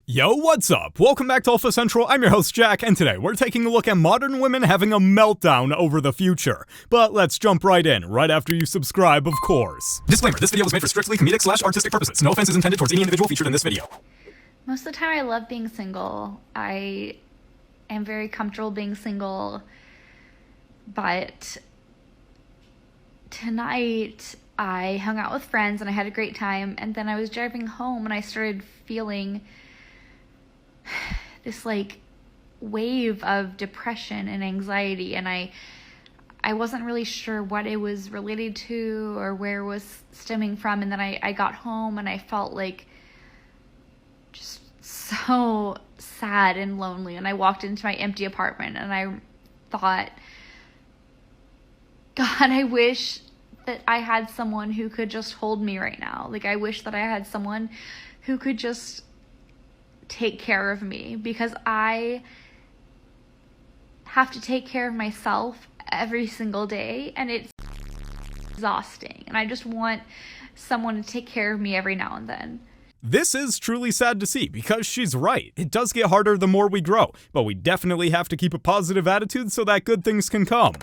Yo, what's up? Welcome back to Alpha Central. I'm your host, Jack, and today we're taking a look at modern women having a meltdown over the future. But let's jump right in, right after you subscribe, of course. Disclaimer, this video was made for strictly comedic/artistic purposes. No offense is intended towards any individual featured in this video. Most of the time I love being single. I am very comfortable being single. But tonight I hung out with friends and I had a great time. And then I was driving home and I started feeling this like wave of depression and anxiety, and I wasn't really sure what it was related to or where it was stemming from. And then I got home and I felt like just so sad and lonely, and I walked into my empty apartment and I thought, God, I wish that I had someone who could just hold me right now. Like, I wish that I had someone who could just take care of me, because I have to take care of myself every single day and it's exhausting, and I just want someone to take care of me every now and then. This is truly sad to see, because she's right. It does get harder the more we grow, but we definitely have to keep a positive attitude so that good things can come.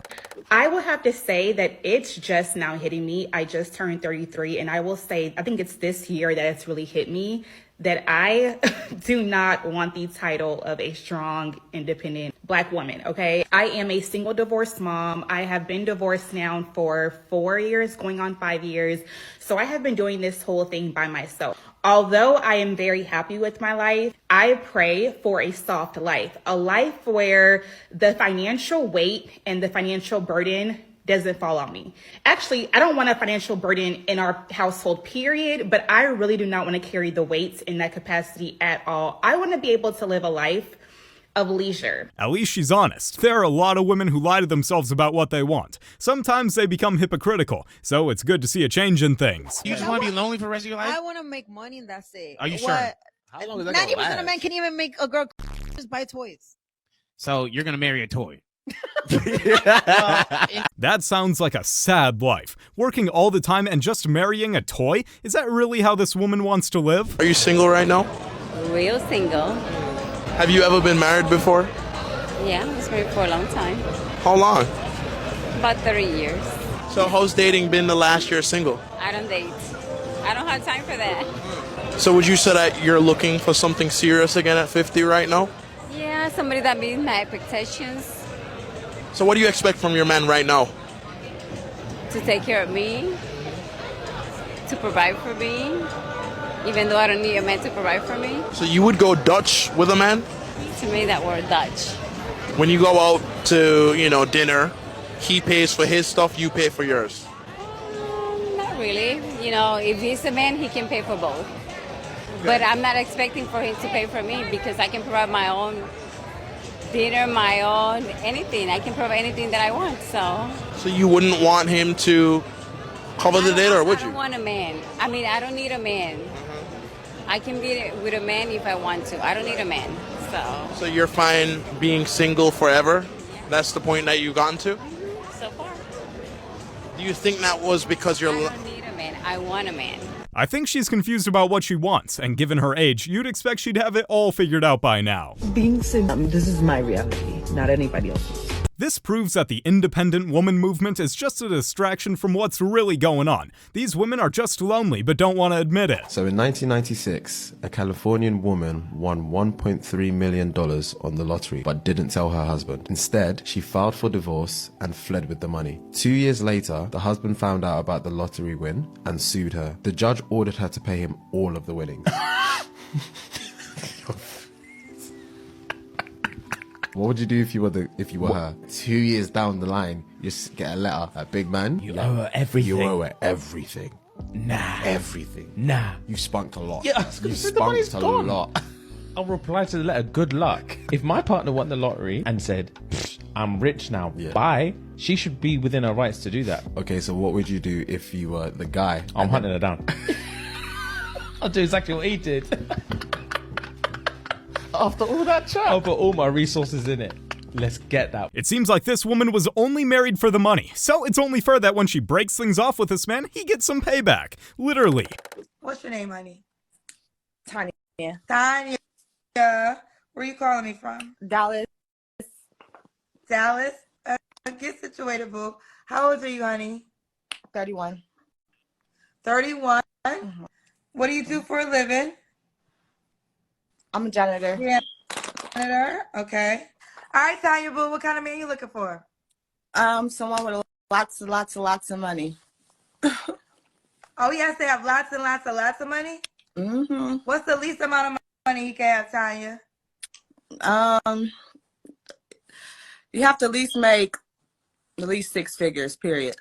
I will have to say that it's just now hitting me. I just turned 33, and I will say, I think it's this year that it's really hit me that I do not want the title of a strong, independent Black woman, okay? I am a single divorced mom. I have been divorced now for 4 years, going on 5 years. So I have been doing this whole thing by myself. Although I am very happy with my life, I pray for a soft life, a life where the financial weight and the financial burden doesn't fall on me. Actually, I don't want a financial burden in our household, period, but I really do not want to carry the weight in that capacity at all. I want to be able to live a life of leisure. At least she's honest. There are a lot of women who lie to themselves about what they want. Sometimes they become hypocritical, so it's good to see a change in things. You just want to be lonely for the rest of your life? I want to make money and that's it. Are you sure? How long is that 90% of men can't even make a girl just buy toys. So you're going to marry a toy? That sounds like a sad life. Working all the time and just marrying a toy? Is that really how this woman wants to live? Are you single right now? Real single. Have you ever been married before? Yeah, I was married for a long time. How long? About 30 years. So how's dating been the last year single? I don't date. I don't have time for that. So would you say that you're looking for something serious again at 50 right now? Yeah, somebody that meets my expectations. So what do you expect from your man right now? To take care of me. To provide for me. Even though I don't need a man to provide for me. So you would go Dutch with a man? To me, that word Dutch. When you go out to, dinner, he pays for his stuff, you pay for yours? Not really. If he's a man, he can pay for both. Okay. But I'm not expecting for him to pay for me, because I can provide my own dinner, my own anything. I can provide anything that I want, So you wouldn't want him to cover the date, or would you? I don't want a man. I mean, I don't need a man. I can be with a man if I want to. I don't need a man, So you're fine being single forever? Yeah. That's the point that you've gotten to? So far. Do you think that was because you're... I don't need a man. I want a man. I think she's confused about what she wants, and given her age, you'd expect she'd have it all figured out by now. Being single, this is my reality, not anybody else's. This proves that the independent woman movement is just a distraction from what's really going on. These women are just lonely but don't want to admit it. So in 1996, a Californian woman won $1.3 million on the lottery but didn't tell her husband. Instead, she filed for divorce and fled with the money. 2 years later, the husband found out about the lottery win and sued her. The judge ordered her to pay him all of the winnings. What would you do if you were her? 2 years down the line, you just get a letter, a big man. You owe her everything. You owe her everything. Nah. Everything. Nah. You spunked a lot. Yeah, I was gonna you say the money's spunked a gone. lot. I'll reply to the letter, good luck. If my partner won the lottery and said, I'm rich now, bye, she should be within her rights to do that. Okay, so what would you do if you were the guy? I'm hunting her down. I'll do exactly what he did. After all that chat, I'll put all my resources in it. Let's get that. It seems like this woman was only married for the money, so it's only fair that when she breaks things off with this man, he gets some payback. Literally. What's your name, honey? Tanya. Tanya. Where you calling me from? Dallas. Dallas? Get situated, boo. How old are you, honey? 31. 31? What do you do for a living? I'm a janitor. Yeah, janitor. Okay. All right, Tanya, boo. What kind of man you looking for? Someone with lots of money. Oh, he has to have lots and lots of money? Mm-hmm. What's the least amount of money he can have, Tanya? You have to at least make at least 6 figures, period.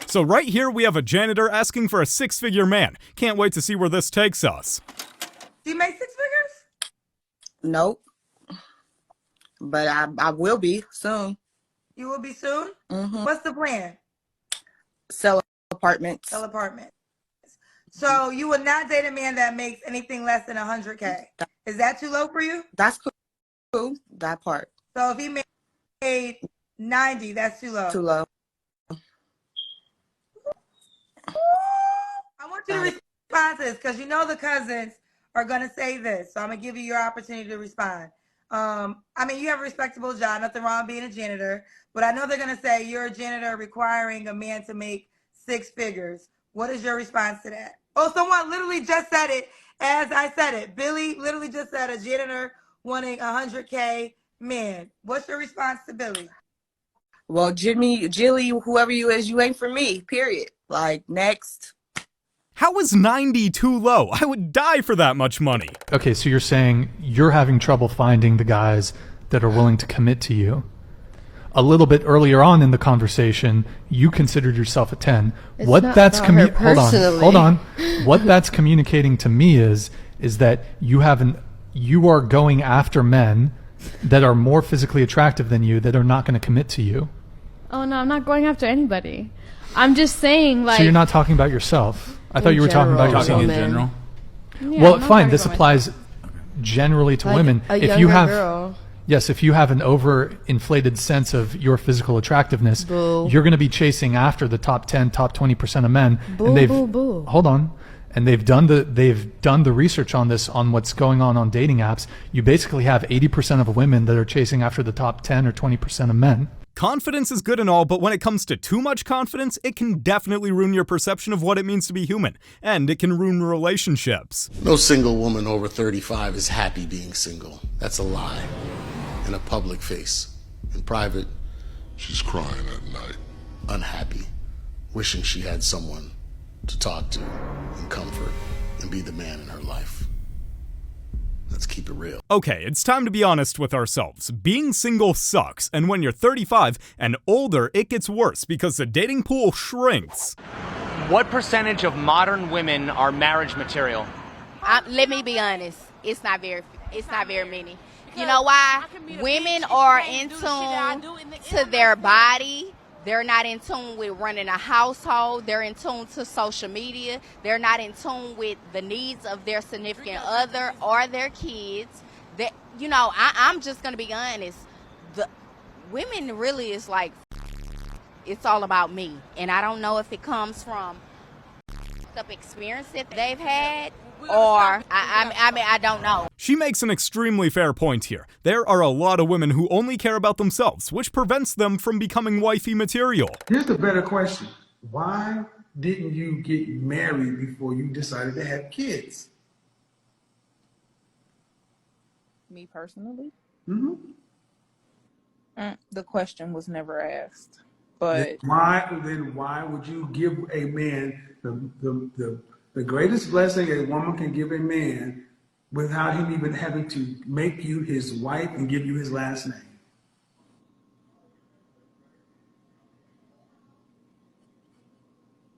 So right here we have a janitor asking for a 6-figure man. Can't wait to see where this takes us. Do you make 6 figures? Nope. But I will be soon. You will be soon? Mm-hmm. What's the plan? Sell apartments. Sell apartments. So you would not date a man that makes anything less than 100K. Is that too low for you? That's cool. That part. So if he made 90, that's too low. Too low. I want you to respond to this because you know the cousins are going to say this. So I'm going to give you your opportunity to respond. I mean, you have a respectable job. Nothing wrong being a janitor. But I know they're going to say you're a janitor requiring a man to make 6 figures. What is your response to that? Oh, someone literally just said it as I said it. Billy literally just said a janitor wanting 100K man. What's your response to Billy? Well, Jilly, whoever you is, you ain't for me, period. Like, next. How is 90 too low? I would die for that much money. Okay, so you're saying you're having trouble finding the guys that are willing to commit to you. A little bit earlier on in the conversation, you considered yourself a 10. It's What not that's about her hold on. What that's communicating to me is that you are going after men that are more physically attractive than you that are not going to commit to you. Oh no, I'm not going after anybody. I'm just saying, like. So you're not talking about yourself. I thought you were talking about yourself. In general. Yeah, Well, I'm not fine. talking This about applies generally to Like women. a If you younger have, girl. yes, if you have an overinflated sense of your physical attractiveness, Boo. you're going to be chasing after the top 10, top 20% of men. Boo, and they've boo, boo. hold on, and they've done the research on this, on what's going on dating apps. You basically have 80% of women that are chasing after the top 10 or 20% of men. Confidence is good and all, but when it comes to too much confidence, it can definitely ruin your perception of what it means to be human, and it can ruin relationships. No single woman over 35 is happy being single. That's a lie. In a public face. In private, she's crying at night. Unhappy. Wishing she had someone to talk to and comfort and be the man in her life. Let's keep it real. Okay, it's time to be honest with ourselves. Being single sucks, and when you're 35 and older, it gets worse because the dating pool shrinks. What percentage of modern women are marriage material? Let me be honest. It's not very many. You know why? Women are in tune to their body. They're not in tune with running a household. They're in tune to social media. They're not in tune with the needs of their significant other or their kids. I'm just going to be honest. The women really is like, it's all about me. And I don't know if it comes from up experience that they've had, or I don't know. She makes an extremely fair point here. There are a lot of women who only care about themselves, which prevents them from becoming wifey material. Here's the better question. Why didn't you get married before you decided to have kids? Me personally? Mm-hmm. The question was never asked. But then why would you give a man the greatest blessing a woman can give a man without him even having to make you his wife and give you his last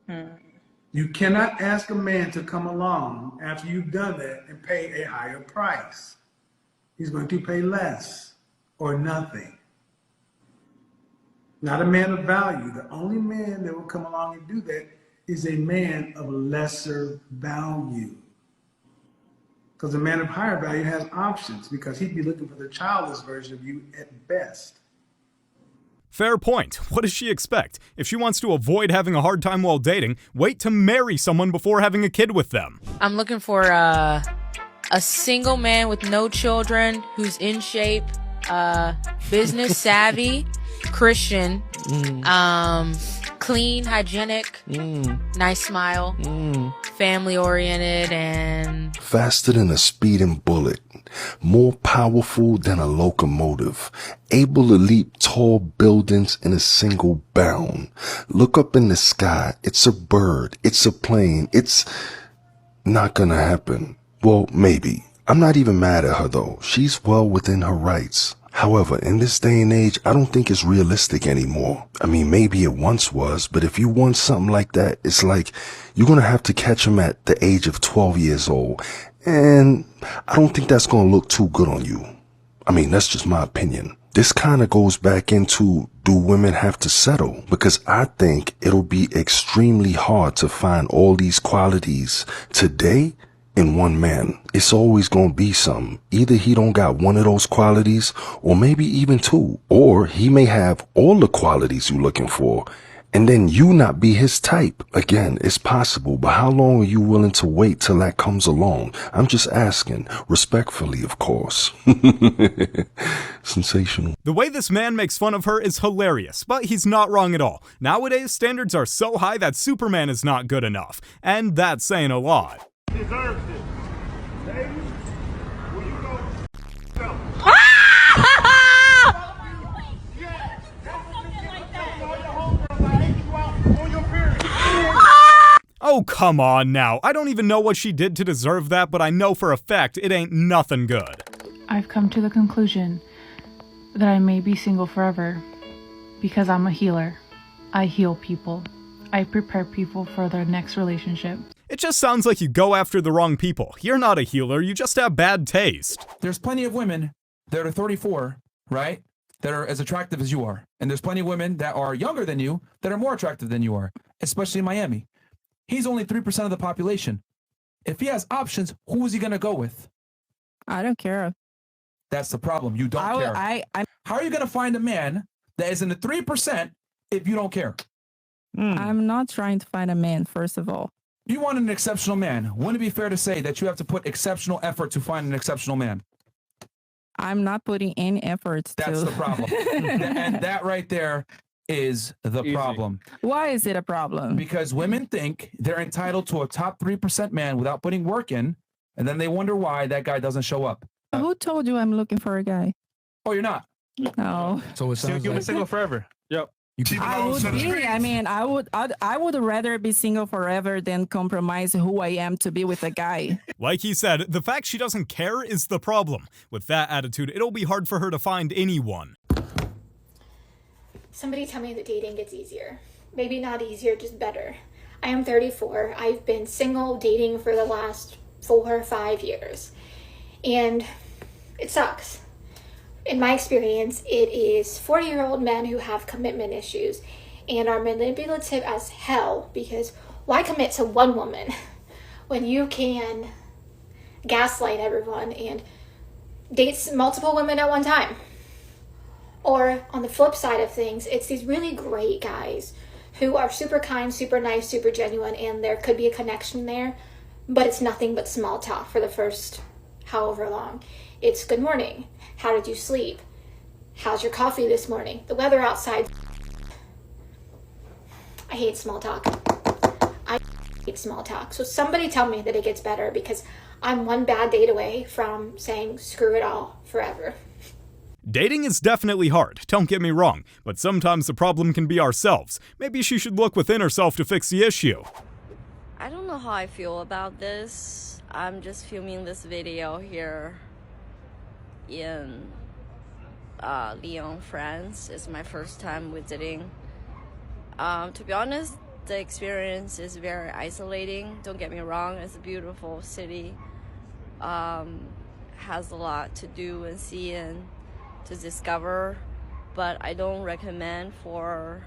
name? You cannot ask a man to come along after you've done that and pay a higher price. He's going to pay less or nothing. Not a man of value. The only man that will come along and do that is a man of lesser value. Because a man of higher value has options, because he'd be looking for the childless version of you at best. Fair point. What does she expect? If she wants to avoid having a hard time while dating, wait to marry someone before having a kid with them. I'm looking for a a single man with no children who's in shape, business savvy, Christian, clean, hygienic, nice smile, family oriented, and faster than a speeding bullet, more powerful than a locomotive, able to leap tall buildings in a single bound. Look up in the sky, it's a bird, it's a plane, it's not gonna happen. Well, maybe. I'm not even mad at her though. She's well within her rights. However, in this day and age, I don't think it's realistic anymore. I mean, maybe it once was, but if you want something like that, it's like you're gonna have to catch him at the age of 12 years old. And I don't think that's gonna look too good on you. I mean, that's just my opinion. This kind of goes back into, do women have to settle? Because I think it'll be extremely hard to find all these qualities today in one man. It's always gonna be something. Either he don't got one of those qualities, or maybe even two. Or he may have all the qualities you're looking for, and then you not be his type. Again, it's possible, but how long are you willing to wait till that comes along? I'm just asking, respectfully, of course. Sensational. The way this man makes fun of her is hilarious, but he's not wrong at all. Nowadays, standards are so high that Superman is not good enough, and that's saying a lot. Deserves it. Ladies, will you go yourself? Oh, come on now. I don't even know what she did to deserve that, but I know for a fact it ain't nothing good. I've come to the conclusion that I may be single forever because I'm a healer. I heal people. I prepare people for their next relationship. It just sounds like you go after the wrong people. You're not a healer, you just have bad taste. There's plenty of women that are 34, right, that are as attractive as you are. And there's plenty of women that are younger than you that are more attractive than you are, especially in Miami. He's only 3% of the population. If he has options, who is he going to go with? I don't care. That's the problem. You don't care. How are you going to find a man that is in the 3% if you don't care? I'm not trying to find a man, first of all. You want an exceptional man. Wouldn't it be fair to say that you have to put exceptional effort to find an exceptional man? I'm not putting any efforts That's the problem. And that right there is the problem. Why is it a problem? Because women think they're entitled to a top 3% man without putting work in, and then they wonder why that guy doesn't show up. Who told you I'm looking for a guy? Oh, you're not? No. So it sounds like single forever. Yep. I would be. I mean, I would rather be single forever than compromise who I am to be with a guy. Like he said, the fact she doesn't care is the problem. With that attitude, it'll be hard for her to find anyone. Somebody tell me that dating gets easier. Maybe not easier, just better. I am 34. I've been single dating for the last 4 or 5 years. And it sucks. In my experience, it is 40-year-old men who have commitment issues and are manipulative as hell, because why commit to one woman when you can gaslight everyone and date multiple women at one time? Or on the flip side of things, it's these really great guys who are super kind, super nice, super genuine, and there could be a connection there, but it's nothing but small talk for the first however long. It's good morning. How did you sleep? How's your coffee this morning? The weather outside. I hate small talk. I hate small talk. So somebody tell me that it gets better, because I'm one bad date away from saying screw it all forever. Dating is definitely hard, don't get me wrong, but sometimes the problem can be ourselves. Maybe she should look within herself to fix the issue. I don't know how I feel about this. I'm just filming this video here in Lyon, France. It's my first time visiting. To be honest, the experience is very isolating. Don't get me wrong, it's a beautiful city. Has a lot to do and see and to discover, but I don't recommend for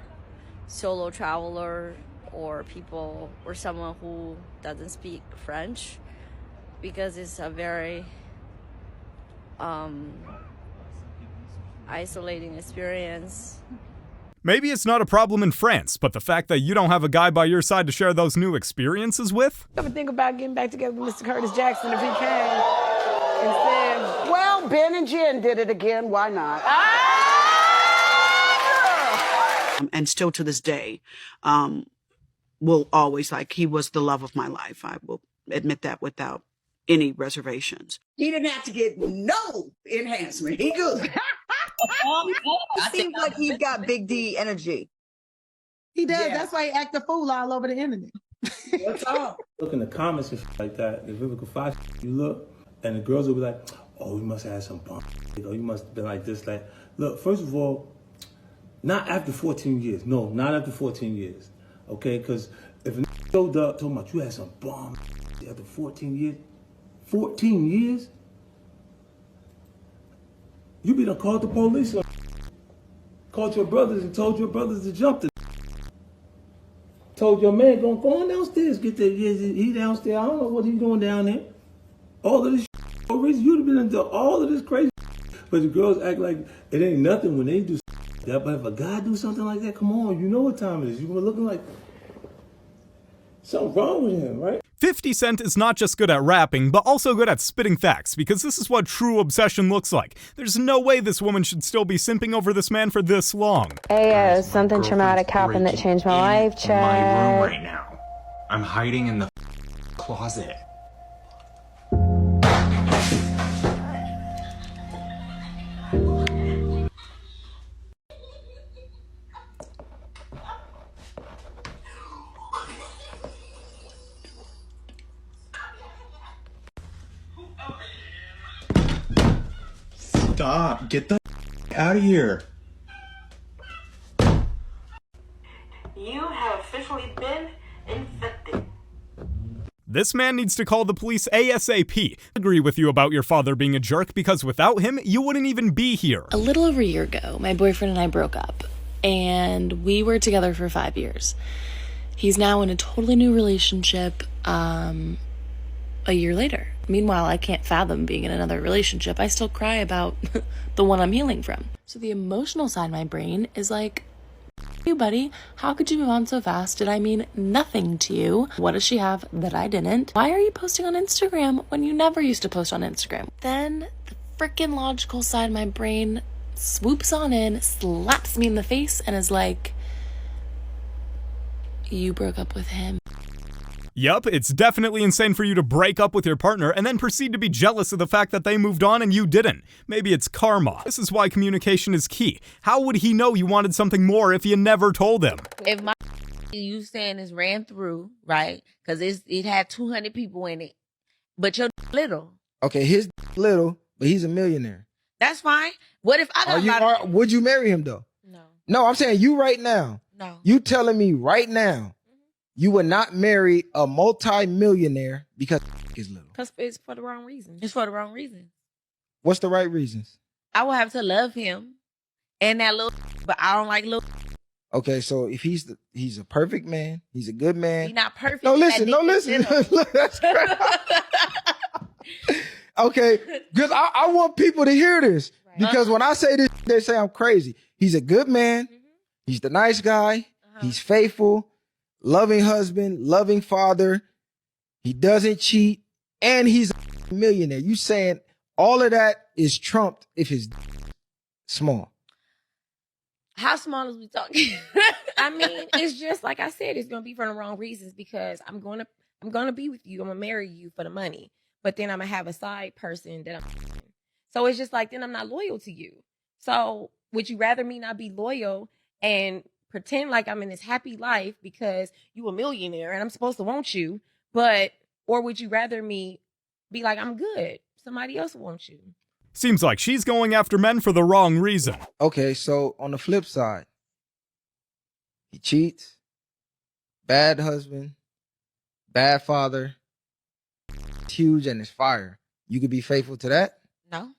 solo traveler or people or someone who doesn't speak French, because it's a very isolating experience. Maybe it's not a problem in France, but the fact that you don't have a guy by your side to share those new experiences with? Ever think about getting back together with Mr. Curtis Jackson if he can? and said, well, Ben and Jen did it again. Why not? And still to this day, will always, like, he was the love of my life. I will admit that without any reservations. He didn't have to get no enhancement. He good. It seems like he's got Big D energy. He does. Yeah. That's why he act a fool all over the internet. What's up? Look in the comments and shit like that. If it could find you look, and the girls will be like, oh, you must have had some bum. Or you must have been like this. Like, look, first of all, not after 14 years. No, not after 14 years. Okay? Because if a showed up talking about you had some bum after 14 years, 14 years? You be done called the police or called your brothers and told your brothers to jump the told your man, go on downstairs, get that, he downstairs, I don't know what he's doing down there. All of this for reason, you'd have been into all of this crazy but the girls act like it ain't nothing when they do that, but if a guy do something like that, come on, you know what time it is. You were looking like something wrong with him, right? 50 Cent is not just good at rapping, but also good at spitting facts, because this is what true obsession looks like. There's no way this woman should still be simping over this man for this long. Hey, something traumatic happened that changed my life, Chad. My room right now. I'm hiding in the closet. Stop. Get the out of here. You have officially been infected. This man needs to call the police ASAP. I agree with you about your father being a jerk, because without him, you wouldn't even be here. A little over a year ago, my boyfriend and I broke up, and we were together for 5 years. He's now in a totally new relationship, a year later. Meanwhile, I can't fathom being in another relationship. I still cry about the one I'm healing from. So the emotional side of my brain is like, you buddy, how could you move on so fast? Did I mean nothing to you? What does she have that I didn't? Why are you posting on Instagram when you never used to post on Instagram? Then the freaking logical side of my brain swoops on in, slaps me in the face, and is like, you broke up with him. Yup, it's definitely insane for you to break up with your partner and then proceed to be jealous of the fact that they moved on and you didn't. Maybe it's karma. This is why communication is key. How would he know you wanted something more if you never told him? If my you saying is ran through, right? Because it had 200 people in it, but your little. Okay, his little, but he's a millionaire. That's fine. What if I got would you marry him though? No, I'm saying you right now. No. You telling me right now you would not marry a multi-millionaire because he's little. Because it's for the wrong reason. It's for the wrong reason. What's the right reasons? I would have to love him and that little, but I don't like little. Okay, so if he's a perfect man, he's a good man. He's not perfect. No, listen. Look, that's crazy. Okay, because I want people to hear this. Right. Because when I say this, they say I'm crazy. He's a good man. He's the nice guy. He's faithful. Loving husband, loving father, he doesn't cheat, and he's a millionaire. You saying all of that is trumped if his small. How small is we talking? I mean, it's just like I said, it's gonna be for the wrong reasons because I'm gonna be with you. I'm gonna marry you for the money, but then I'm gonna have a side person that so it's just like then I'm not loyal to you. So would you rather me not be loyal and pretend like I'm in this happy life because you a millionaire and I'm supposed to want you, or would you rather me be like, I'm good, somebody else wants you? Seems like she's going after men for the wrong reason. Okay, so on the flip side, he cheats, bad husband, bad father, huge, and it's fire. You could be faithful to that? No,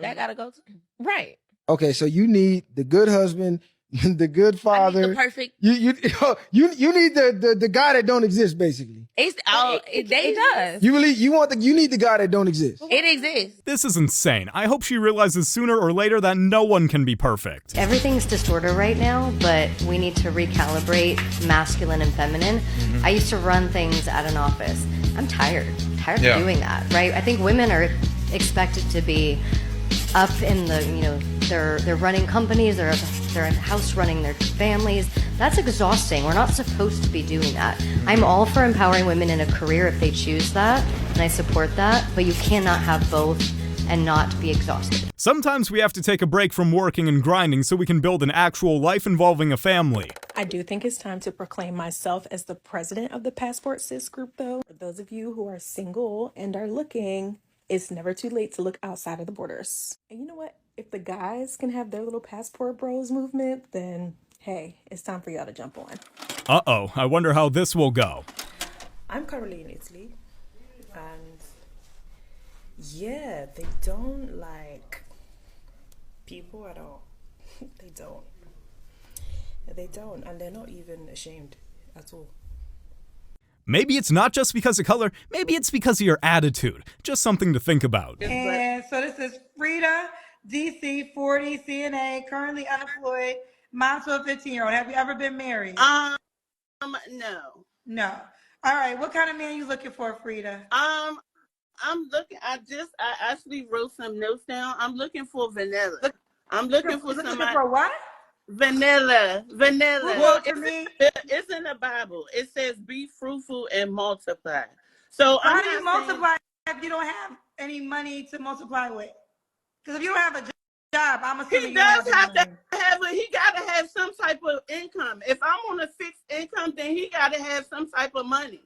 that gotta go to right. Okay, so you need the good husband, the good father, the perfect. You need the guy that don't exist, basically. It does. You need the guy that don't exist. It exists. This is insane. I hope she realizes sooner or later that no one can be perfect. Everything's distorted right now, but we need to recalibrate masculine and feminine. I used to run things at an office. I'm tired of doing that, right? I think women are expected to be up in the, they're running companies, they're in the house running their families. That's exhausting. We're not supposed to be doing that. I'm all for empowering women in a career if they choose that, and I support that, but you cannot have both and not be exhausted. Sometimes we have to take a break from working and grinding so we can build an actual life involving a family. I do think it's time to proclaim myself as the president of the Passport Sis group, though. For those of you who are single and are looking, it's never too late to look outside of the borders. And you know what? If the guys can have their little passport bros movement, then hey, it's time for y'all to jump on. Uh-oh, I wonder how this will go. I'm currently in Italy, and yeah, they don't like people at all. They don't. They don't, and they're not even ashamed at all. Maybe it's not just because of color, maybe it's because of your attitude. Just something to think about. And so this is Freda, DC, 40, CNA, currently unemployed, mom to a 15-year-old. Have you ever been married? No. No. All right, what kind of man you looking for, Freda? I'm looking, I actually wrote some notes down. I'm looking for vanilla. I'm looking for somebody. Looking for what? Vanilla. Well, it's in the Bible. It says be fruitful and multiply. So how do you multiply if you don't have any money to multiply with? Because if you don't have a job, I'm assuming he does have to have he got to have some type of income. If I'm on a fixed income, then he got to have some type of money.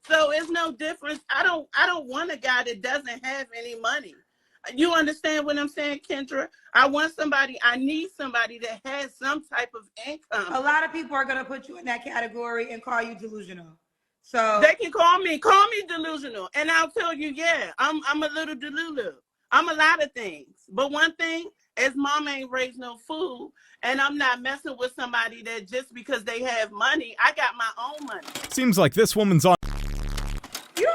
So it's no difference. I don't want a guy that doesn't have any money. You understand what I'm saying, Kendra? I need somebody that has some type of income. A lot of people are going to put you in that category and call you delusional. So they can call me delusional. And I'll tell you, yeah, I'm a little delulu. I'm a lot of things. But one thing is mom ain't raised no fool. And I'm not messing with somebody that just because they have money, I got my own money. Seems like this woman's on. Do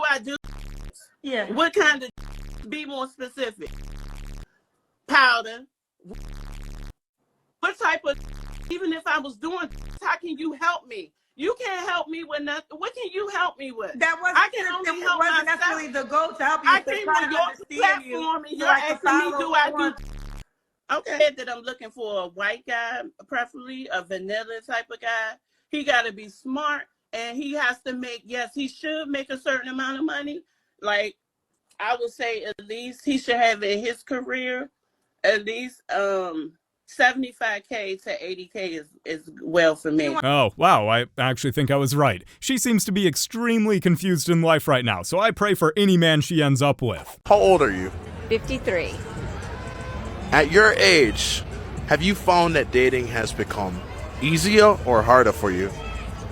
I do? Yeah. What kind of? Be more specific. Powder. What type of? Even if I was doing, how can you help me? You can't help me with nothing. What can you help me with? That wasn't. I can only help wasn't myself. necessarily the goal to help you. I came on your platform and you're asking me, do I do? Okay, that I'm looking for a white guy, preferably a vanilla type of guy. He got to be smart. And he has to make, yes, he should make a certain amount of money. Like, I would say at least he should have in his career, at least 75K to 80K is well for me. Oh, wow, I actually think I was right. She seems to be extremely confused in life right now, so I pray for any man she ends up with. How old are you? 53. At your age, have you found that dating has become easier or harder for you?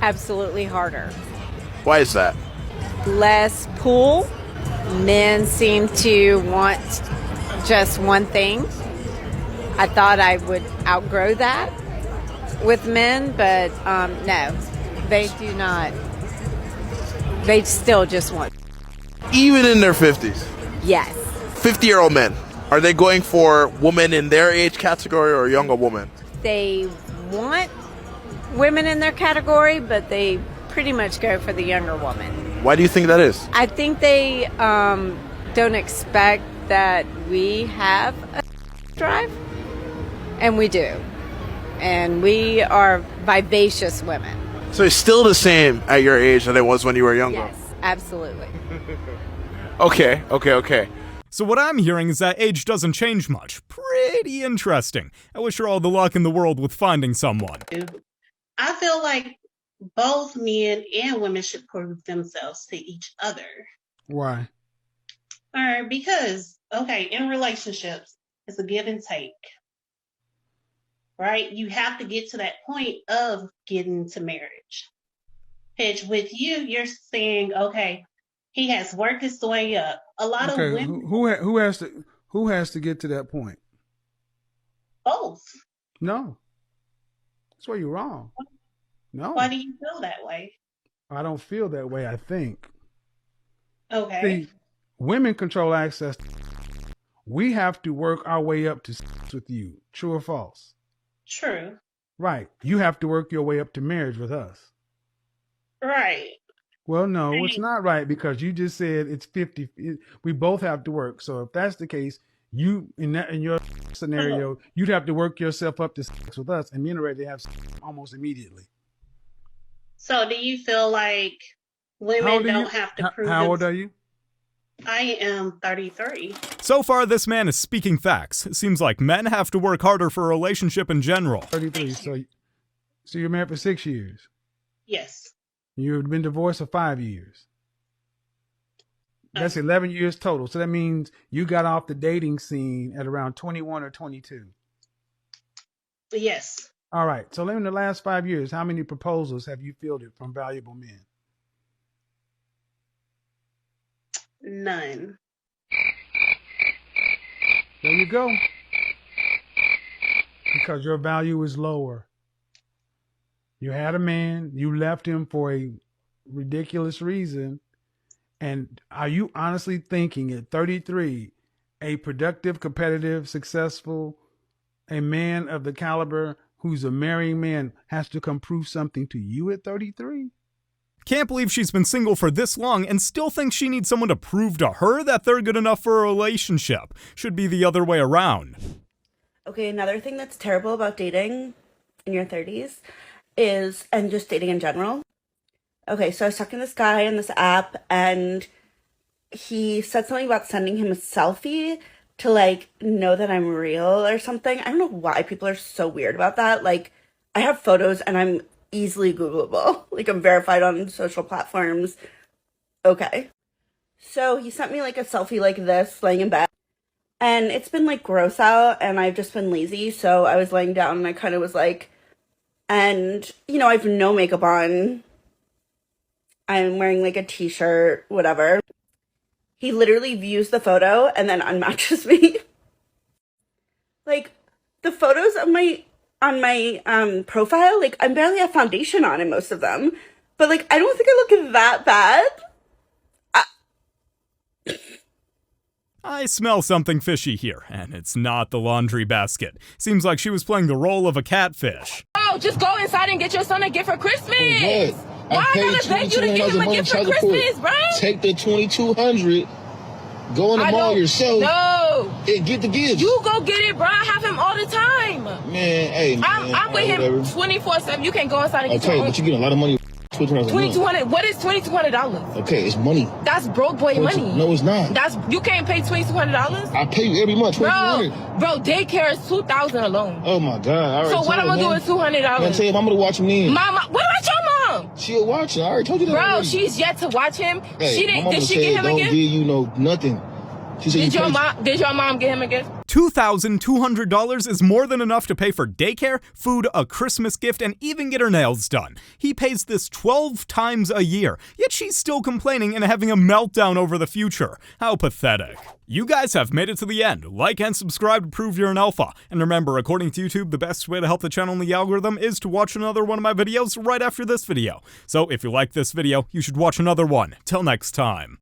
Absolutely harder. Why is that? Less pool. Men seem to want just one thing. I thought I would outgrow that with men, but no, they do not. They still just want. Even in their 50s? Yes. 50-year-old men, are they going for women in their age category or younger women? They want women in their category, but they pretty much go for the younger woman. Why do you think that is? I think they don't expect that we have a drive, and we do. And we are vivacious women. So it's still the same at your age than it was when you were younger? Yes, absolutely. Okay. So what I'm hearing is that age doesn't change much. Pretty interesting. I wish her all the luck in the world with finding someone. I feel like both men and women should prove themselves to each other. Why? All right, because, okay, in relationships, it's a give and take, right? You have to get to that point of getting to marriage. Pitch with you, you're saying, okay, he has worked his way up. A lot of women. Who has to get to that point? Both. No. That's where you're wrong. No. Why do you feel that way? I don't feel that way, I think. Okay. See, women control access. We have to work our way up to with you. True or false? True. Right. You have to work your way up to marriage with us. Right. Well, no, it's not right because you just said it's 50. We both have to work. So if that's the case, you in your scenario, you'd have to work yourself up to sex with us, and me and ready to have sex almost immediately. So do you feel like women don't have to prove? How old are you? I am 33. So far, this man is speaking facts. It seems like men have to work harder for a relationship in general. 33. So you're married for 6 years. Yes. You've been divorced for 5 years. That's 11 years total. So that means you got off the dating scene at around 21 or 22. Yes. All right. So in the last 5 years, how many proposals have you fielded from valuable men? None. There you go. Because your value is lower. You had a man, you left him for a ridiculous reason. And are you honestly thinking at 33, a productive, competitive, successful, a man of the caliber who's a marrying man has to come prove something to you at 33? Can't believe she's been single for this long and still thinks she needs someone to prove to her that they're good enough for a relationship. Should be the other way around. Okay, another thing that's terrible about dating in your 30s is, and just dating in general. Okay, so I was talking to this guy on this app, and he said something about sending him a selfie to, like, know that I'm real or something. I don't know why people are so weird about that. Like, I have photos, and I'm easily Googleable. Like, I'm verified on social platforms. Okay. So he sent me, like, a selfie like this, laying in bed. And it's been, like, gross out, and I've just been lazy, so I was laying down, and I kind of was like... And, you know, I have no makeup on. I'm wearing like a t-shirt, whatever. He literally views the photo and then unmatches me. Like, the photos of on my profile, like, I barely have foundation on in most of them. But, like, I don't think I look that bad. I smell something fishy here, and it's not the laundry basket. Seems like she was playing the role of a catfish. Oh, just go inside and get your son a gift for Christmas. Why I gotta beg you to get him a gift for Christmas, bro? Take the $2,200, go in the mall yourself. No. And get the gift. You go get it, bro. I have him all the time. Man, hey, man. I'm with him 24/7. You can go inside and get your own. Okay, but you get a lot of money. $2,200. What is $2,200? Okay, it's money. That's broke boy money. No, it's not. You can't pay $2,200. I pay you every month. $2,200. Bro, daycare is $2,000 alone. Oh my God! So what I'm gonna do with $200? I tell your mama to watch him in. Mama, what about your mom? She'll watch it. I already told you that. Bro, already. she's yet to watch him. Hey, She didn't. Did she get him a gift? Don't give you nothing. She said Did your mom get him a gift? $2,200 is more than enough to pay for daycare, food, a Christmas gift, and even get her nails done. He pays this 12 times a year, yet she's still complaining and having a meltdown over the future. How pathetic. You guys have made it to the end. Like and subscribe to prove you're an alpha. And remember, according to YouTube, the best way to help the channel in the algorithm is to watch another one of my videos right after this video. So if you like this video, you should watch another one. Till next time.